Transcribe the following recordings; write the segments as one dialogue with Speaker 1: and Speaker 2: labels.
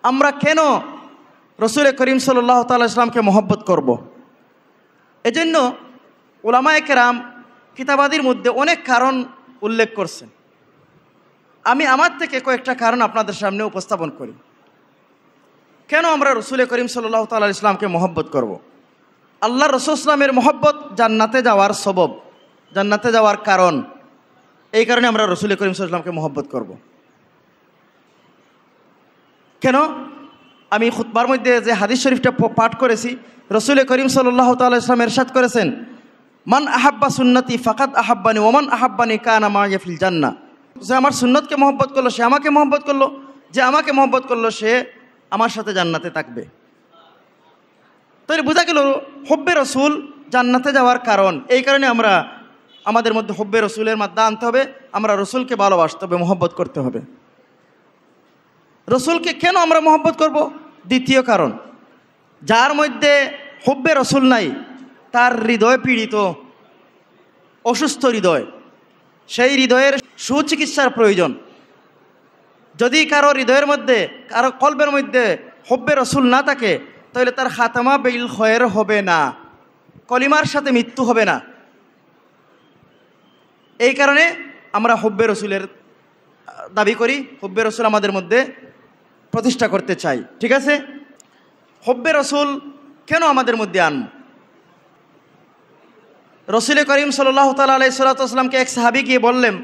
Speaker 1: আমরা কেন রসুল করিম সাল্লাল্লাহু তাআলা ইসলামকে মহব্বত করব? এজন্য উলামায়ে কেরাম কিতাবাদির মধ্যে অনেক কারণ উল্লেখ করছেন। আমি আমার থেকে কয়েকটা কারণ আপনাদের সামনে উপস্থাপন করি। কেন আমরা রসুল করিম সাল্লাল্লাহু তাআলা ইসলামকে মহব্বত করব? আল্লাহ রসুল ইসলামের মহব্বত জান্নাতে যাওয়ার সবব, জান্নাতে যাওয়ার কারণ। এই কারণে আমরা রসুল করিম সাল্লাল্লাহু আলাইহি ওয়াসাল্লামকে মহব্বত করব। কেন? আমি খুতবার মধ্যে যে হাদিস শরীফটা পাঠ করেছি, রসুল করিম সাল্লাল্লাহু তাআলা ইসলাম ইরশাদ করেছেন, মান আহাব্বা সুন্নতি ফাকাদ আহাব্বানি ওমান আহাব্বানি কানা মাইয়া ফিল জান্নাহ। যে আমার সুন্নতকে মহব্বত করলো সে আমাকে মহব্বত করলো, যে আমাকে মহব্বত করলো সে আমার সাথে জান্নাতে থাকবে। তাই বোঝা গেল হুব্বে রসুল জান্নাতে যাওয়ার কারণ। এই কারণে আমরা আমাদের মধ্যে হুব্বে রসুলের মাদ্দা আনতে হবে, আমরা রসুলকে ভালোবাসতে হবে, মহব্বত করতে হবে। রসুলকে কেন আমরা মহব্বত করব? দ্বিতীয় কারণ, যার মধ্যে হুব্বে রসুল নাই তার হৃদয় পীড়িত, অসুস্থ হৃদয়, সেই হৃদয়ের সুচিকিৎসার প্রয়োজন। যদি কারো হৃদয়ের মধ্যে, কারো কলবের মধ্যে হুব্বে রসুল না থাকে, তাহলে তার খাতামা বিল খয়ের হবে না, কলিমার সাথে মৃত্যু হবে না। এই কারণে আমরা হুব্বে রসুলের দাবি করি, হুব্বে রসুল আমাদের মধ্যে প্রতিষ্ঠা করতে চাই। ঠিক আছে? হুব্বে রসুল কেন আমাদের মধ্যে আন? রসুল করিম সাল্লাল্লাহু তাআলা আলাইহি সাল্লাতুল্লাহকে এক সাহাবী গিয়ে বললেন,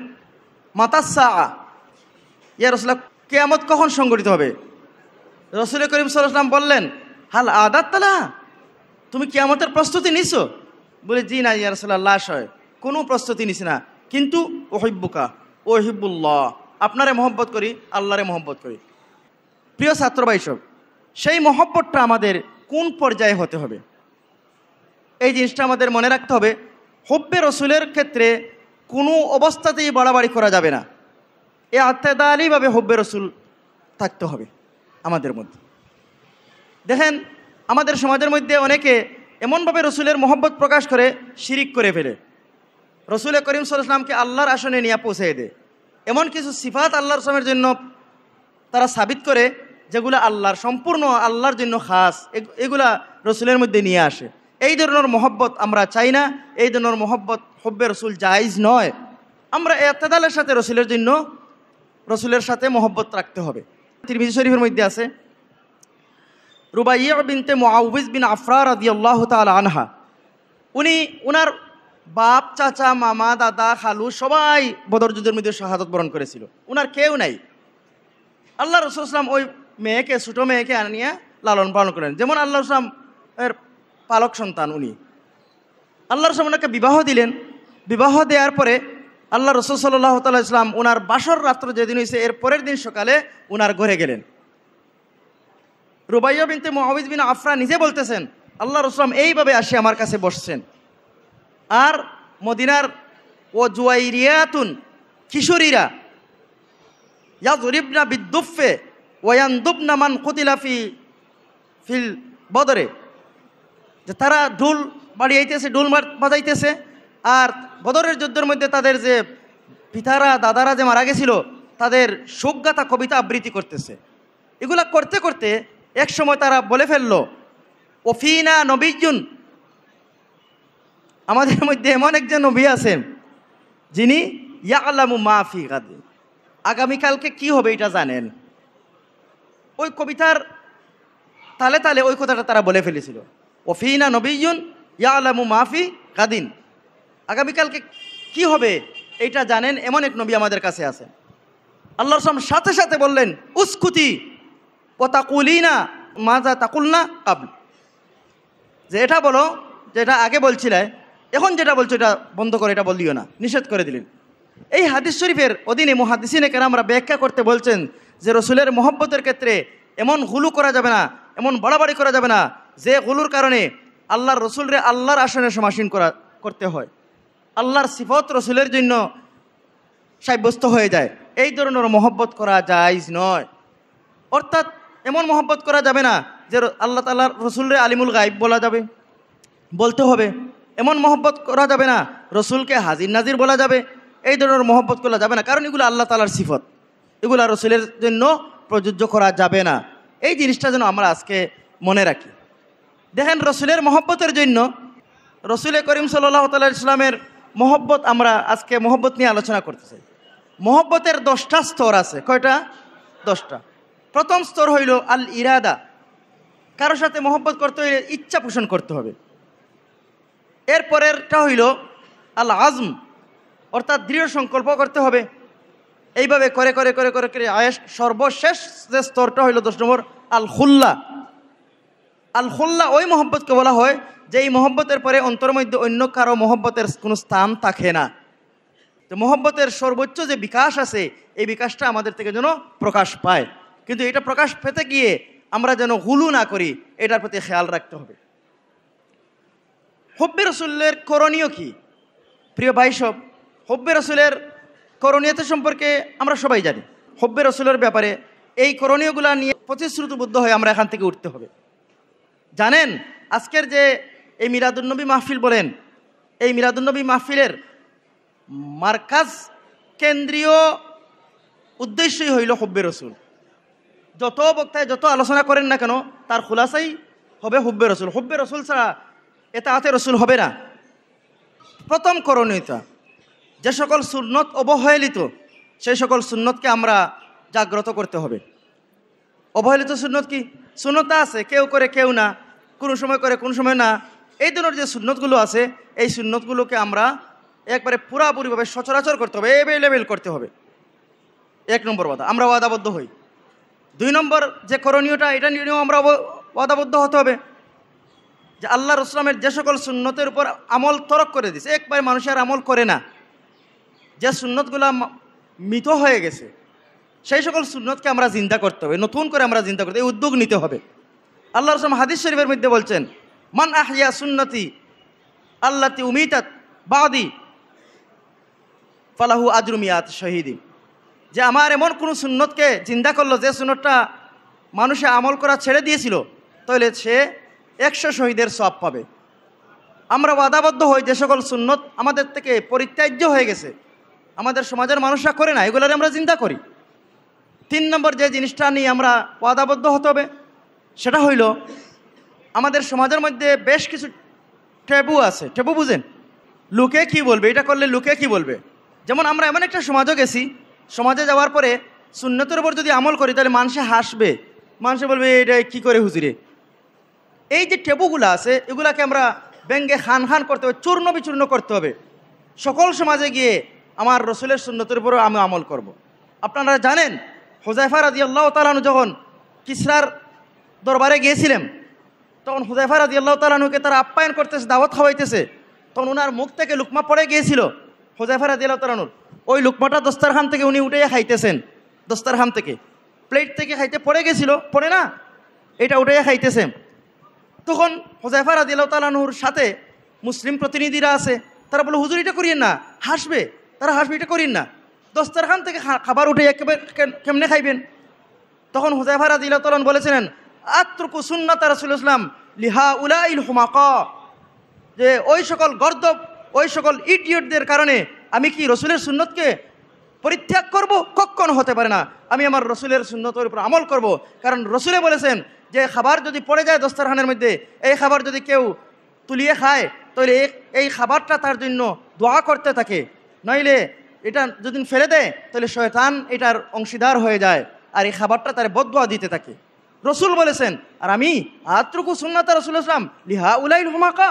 Speaker 1: মাতাস-সা, ইয়া রাসূলুল্লাহ, কিয়ামত কখন সংঘটিত হবে? রসুল করিম সাল্লাল্লাহু আলাইহি ওয়াসাল্লাম বললেন, হাল আদাত-তালা, তুমি কিয়ামতের প্রস্তুতি নিছো? বলে, জি না ইয়া রাসূলুল্লাহ, শয় কোনো প্রস্তুতি নিছি না, কিন্তু উহিব্বুকা ও উহিব্বুল্লাহ, আপনারে মহব্বত করি, আল্লাহরে মহব্বত করি। প্রিয় ছাত্র ভাই সব, সেই মহব্বতটা আমাদের কোন পর্যায়ে হতে হবে এই জিনিসটা আমাদের মনে রাখতে হবে। হুব্বে রসুলের ক্ষেত্রে কোনো অবস্থাতেই বাড়াবাড়ি করা যাবে না, এ আত্মাদালিভাবে হুব্বে রসুল থাকতে হবে আমাদের মধ্যে। দেখেন, আমাদের সমাজের মধ্যে অনেকে এমনভাবে রসুলের মহব্বত প্রকাশ করে শিরিক করে ফেলে, রসুল করিম সাল্লাল্লাহু আলাইহি ওয়াসাল্লামকে আল্লাহর আসনে নিয়ে পৌঁছে দেয়। এমন কিছু সিফাত আল্লাহর রসুলের জন্য তারা সাবিত করে যেগুলো আল্লাহর, সম্পূর্ণ আল্লাহর জন্য খাস, এগুলা রসুলের মধ্যে নিয়ে আসে। এই ধরনের মহব্বত আমরা চাই না, এই ধরনের মহব্বত হুব্বে রসুল জায়েজ নয়। আমরা ইত্তেদালের সাথে রসুলের জন্য, রসুলের সাথে মহব্বত রাখতে হবে। তিরমিজি শরীফের মধ্যে আছে, রুবাইয়া বিনতে মুআউযিজ বিন আফরা রাদিয়াল্লাহু তাআলা আনহা, উনি উনার বাপ, চাচা, মামা, দাদা, খালু সবাই বদর যুদ্ধের মধ্যে শাহাদাত বরণ করেছিল, উনার কেউ নাই। আল্লাহ রাসূল সাল্লাল্লাহু আলাইহি ওয়াসাল্লাম ওই মেয়েকে, ছোটো মেয়েকে আনিয়া লালন পালন করেন, যেমন আল্লাহ রাসূল সাল্লাল্লাহু আলাইহি ওয়াসাল্লাম এর পালক সন্তান উনি। আল্লাহ রাসূল ওনাকে বিবাহ দিলেন। বিবাহ দেওয়ার পরে আল্লাহ রাসূল সাল্লাল্লাহু আলাইহি ওয়াসাল্লাম ওনার বাসর রাত্র যেদিন হয়েছে এর পরের দিন সকালে ওনার ঘরে গেলেন। রুবাইয়া বিনতে মুআউযিজ বিন আফরা নিজে বলতেছেন, আল্লাহ রাসূল সাল্লাল্লাহু আলাইহি ওয়াসাল্লাম এইভাবে আসে আমার কাছে বসছেন, আর মদিনার ও জুয়াইরিয়াতুন, কিশোরীরা, ইয়াযরিবনা বিদ্দুফে ওয়ায়ানদুবনা মান কুতিলা ফিল বদরে, যে তারা ঢোল বাড়িয়েছে, ঢোল বাজাইতেছে, আর বদরের যুদ্ধের মধ্যে তাদের যে পিতারা, দাদারা যে মারা গেছিল তাদের শোকগাথা কবিতা আবৃত্তি করতেছে। এগুলা করতে করতে এক সময় তারা বলে ফেললো, ওফিনা নবিয়্যুন, আমাদের মধ্যে এমন একজন নবী আছেন যিনি ইয়ালামু মা ফি গাদ, আগামীকালকে কি হবে এটা জানেন। ওই কবিতার তালে তালে ওই কথাটা তারা বলে ফেলেছিল, ওফিনা নবিয়্যুন ইয়ালামু মা ফি গাদিন, আগামীকালকে কি হবে এইটা জানেন, এমন এক নবী আমাদের কাছে আছে। আল্লাহ রাসূল সাথে সাথে বললেন, উসকুতি ওয়া তাকুলিনা মাজা তাকুলনা কাবল, যে এটা বলো যেটা আগে বলছিলে, এখন যেটা বলছো এটা বন্ধ করে, এটা বলিও না, নিষেধ করে দিলেন। এই হাদিস শরীফের অধীনে মুহাদ্দিসিনে কেরামরা ব্যাখ্যা করতে বলছেন যে রসুলের মহব্বতের ক্ষেত্রে এমন গুলু করা যাবে না, এমন বাড়াবাড়ি করা যাবে না যে গুলুর কারণে আল্লাহর রসুলরে আল্লাহর আসনে সমাসীন করতে হয়, আল্লাহর সিফত রসুলের জন্য সাব্যস্ত হয়ে যায়। এই ধরনের মহব্বত করা জায়েজ নয়। অর্থাৎ এমন মহব্বত করা যাবে না যে আল্লাহ তাআলার রসুলরে আলিমুল গায়ব বলা যাবে, বলতে হবে। এমন মহব্বত করা যাবে না রসুলকে হাজির নাজির বলা যাবে, এই ধরনের মহব্বত করা যাবে না, কারণ এগুলো আল্লাহ তাআলার সিফত, এগুলো রসুলের জন্য প্রযোজ্য করা যাবে না। এই জিনিসটা যেন আমরা আজকে মনে রাখি। দেখেন, রসুলের মহব্বতের জন্য রসুল করিম সাল্লাল্লাহু তাআলা ইসলামের মহব্বত, আমরা আজকে মহব্বত নিয়ে আলোচনা করতে চাই। মহব্বতের 10টা স্তর আছে। কয়টা? 10টা। প্রথম স্তর হইল আল ইরাদা। কারোর সাথে মহব্বত করতে হইলে ইচ্ছা পোষণ করতে হবে। এরপরেরটা হইল আল আজম, অর্থাৎ দৃঢ় সংকল্প করতে হবে। এইভাবে করে করে করে করে করে সর্বশেষ যে স্তরটা হইল 10 নম্বর আল খুল্লা। আল খুল্লা ওই মহব্বতকে বলা হয় যে এই মহব্বতের পরে অন্তরের মধ্যে অন্য কারো মহব্বতের কোনো স্থান থাকে না। তো মহব্বতের সর্বোচ্চ যে বিকাশ আছে, এই বিকাশটা আমাদের থেকে যেন প্রকাশ পায়। কিন্তু এটা প্রকাশ পেতে গিয়ে আমরা যেন হুলু না করি, এটার প্রতি খেয়াল রাখতে হবে। হুব্বে রসুলের করণীয় কি? প্রিয় ভাই সব, হুব্বে রসুলের করণীয়তা সম্পর্কে আমরা সবাই জানি। হুব্বে রসুলের ব্যাপারে এই করণীয়গুলা নিয়ে প্রতিশ্রুতিবদ্ধ হয়ে আমরা এখান থেকে উঠতে হবে। জানেন, আজকের যে এই মিলাদুন্নবী মাহফিল বলেন, এই মিলাদুন্নবী মাহফিলের মার্কাজ, কেন্দ্রীয় উদ্দেশ্যই হইল হুব্বে রসুল। যত বক্তায় যত আলোচনা করেন না কেন, তার খুলাসাই হবে হুব্বে রসুল। হুব্বে রসুল ছাড়া এতাআতে রসুল হবে না। প্রথম করণীয়তা, যে সকল সুন্নত অবহেলিত, সেই সকল সুন্নতকে আমরা জাগ্রত করতে হবে। অবহেলিত সুন্নত কি? সুন্নত আছে, কেউ করে কেউ না, কোনো সময় করে কোন সময় না। এই ধরনের যে সুন্নতগুলো আছে, এই সুন্নতগুলোকে আমরা একবারে পুরাপুরিভাবে সচরাচর করতে হবে, এভেলেবেল করতে হবে। 1 নম্বর ওয়াদা, আমরা ওয়াদাবদ্ধ হই। 2 নম্বর যে করণীয়টা, এটা নিয়েও আমরা ওয়াদাবদ্ধ হতে হবে যে আল্লাহ রসুলের যে সকল সুন্নতের উপর আমল তরক করে দিছে, একবারে মানুষের আমল করে না, যে সুন্নতগুলো মৃত হয়ে গেছে, সেই সকল সুন্নতকে আমরা জিন্দা করতে হবে, নতুন করে আমরা জিন্দা করতে, এই উদ্যোগ নিতে হবে। আল্লাহ রসুল হাদিস শরীফের মধ্যে বলছেন, মান আহইয়া সুন্নতি আল্লাতি উমিতাত বাদি ফালাহু আজরু মিয়াত শহীদি। যে আমার এমন কোনো সুন্নতকে জিন্দা করলো, যে সুন্নতটা মানুষে আমল করা ছেড়ে দিয়েছিল, তাহলে সে 100 শহীদের সওয়াব পাবে। আমরা ওয়াদাবদ্ধ হই, যে সকল সুন্নত আমাদের থেকে পরিত্যাজ্য হয়ে গেছে, আমাদের সমাজের মানুষরা করে না, এগুলোর আমরা চিন্তা করি। 3 নম্বর যে জিনিসটা নিয়ে আমরা ওয়াদাবদ্ধ হতে হবে, সেটা হইল আমাদের সমাজের মধ্যে বেশ কিছু ট্যাবু আছে। ট্যাবু বুঝেন? লোকে কি বলবে, এটা করলে লোকে কি বলবে। যেমন আমরা এমন একটা সমাজও গেছি, সমাজে যাওয়ার পরে সুন্নতের উপর যদি আমল করি, তাহলে মানুষে হাসবে, মানুষে বলবে এটা কি করে হুজুরে। এই যে ট্যাবুগুলো আছে, এগুলাকে আমরা ব্যঙ্গে খান খান করতে হবে, চূর্ণ বিচূর্ণ করতে হবে। সকল সমাজে গিয়ে আমার রসুলের সুন্নতের উপরও আমি আমল করব। আপনারা জানেন, হুযায়ফা রাদিয়াল্লাহু তাআলা আনহু যখন কিসরার দরবারে গিয়েছিলেন, তখন হুযায়ফা রাদিয়াল্লাহু তাআলা আনহুকে তারা আপ্যায়ন করতেছে, দাওয়াত খাওয়াইতেছে। তখন ওনার মুখ থেকে লুকমা পড়ে গিয়েছিল হুযায়ফা রাদিয়াল্লাহু তাআলা আনহুর। ওই লুকমাটা দস্তারখান থেকে উনি উঠে খাইতেছেন, দস্তারখান থেকে, প্লেট থেকে খাইতে পড়ে গেছিল, পড়ে না, এটা উঠে খাইতেছেন। তখন হুযায়ফা রাদিয়াল্লাহু তাআলা আনহুর সাথে মুসলিম প্রতিনিধিরা আছে, তারা বলে, হুজুর এটা করিয়েন না, হাসবে, তারা হাসবে, এটা করিয়েন না, দস্তারখান থেকে খাবার উঠে একেবারে কেমনে খাইবেন। তখন হুযায়ফা রাদিয়াল্লাহু তাআলা বলেছিলেন, আতরুকু সুন্নাত রাসূলুল্লাহ সাল্লাল্লাহু আলাইহি ওয়াসাল্লাম লিহাউলাইল হুমাকা, যে ওই সকল গর্দব, ওই সকল ইডিয়টদের কারণে আমি কি রসুলের সুন্নতকে পরিত্যাগ করব? কখনো হতে পারে না। আমি আমার রসুলের সুন্নতের উপর আমল করব, কারণ রসুলে বলেছেন যে খাবার যদি পড়ে যায় দস্তারখানের মধ্যে, এই খাবার যদি কেউ তুলিয়ে খায়, তাহলে এই খাবারটা তার জন্য দোয়া করতে থাকে, নইলে এটা যদি ফেলে দেয়, তাহলে শয়তান এটার অংশীদার হয়ে যায়, আর এই খাবারটা তার বদদোয়া দিতে থাকে। রসুল বলেছেন, আর আমি আতরুকু সুন্নাত রাসূলুল্লাহ সাল্লাল্লাহু আলাইহি ওয়াসাল্লাম লিহাউলাইল হুমাকা,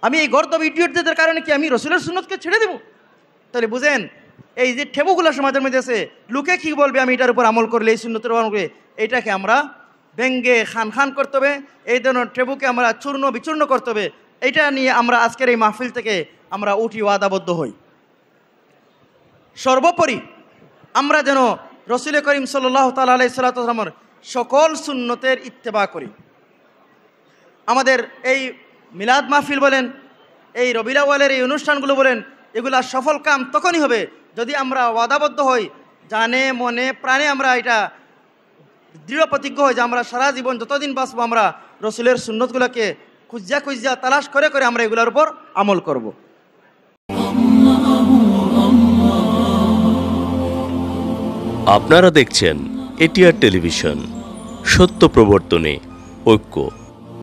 Speaker 1: আমি এই গর্দব ইডিয়টদের কারণে কি আমি রসুলের সুন্নতকে ছেড়ে দেব? তাহলে বুঝেন, এই যে ঠেবুগুলো সমাজের মধ্যে আছে, লোকে কি বলবে আমি এটার উপর আমল করলে, এই সুন্নতের আমল করলে, এইটাকে আমরা ব্যঙ্গে খান খান করতে হবে। এই ধরনের ঠেবুকে আমরা চূর্ণ বিচূর্ণ করতে হবে। এইটা নিয়ে আমরা আজকের এই মাহফিল থেকে আমরা উঠি, ওয়াদাবদ্ধ হই। সর্বোপরি আমরা যেন রসুল করিম সাল্লাল্লাহু তাআলা আলাইহি ওয়াসাল্লামের সকল সুন্নতের ইত্তেবা করি। আমাদের এই মিলাদ মাহফিল বলেন, এই রবিউল আউয়ালের এই অনুষ্ঠানগুলো বলেন, এগুলা সফল কাম তখনই হবে যদি আমরা ওয়াদাবদ্ধ হই, জানে মনে প্রাণে আমরা এটা দৃঢ় প্রতিজ্ঞ হই যে আমরা সারা জীবন যতদিন বাঁচবো আমরা রসুলের সুন্নতগুলোকে খুঁজা খুঁজা তালাশ করে করে আমরা এগুলোর উপর আমল করব।
Speaker 2: আপনারা দেখছেন এটিআর টেলিভিশন, সত্য প্রবর্তনে ঐক্য।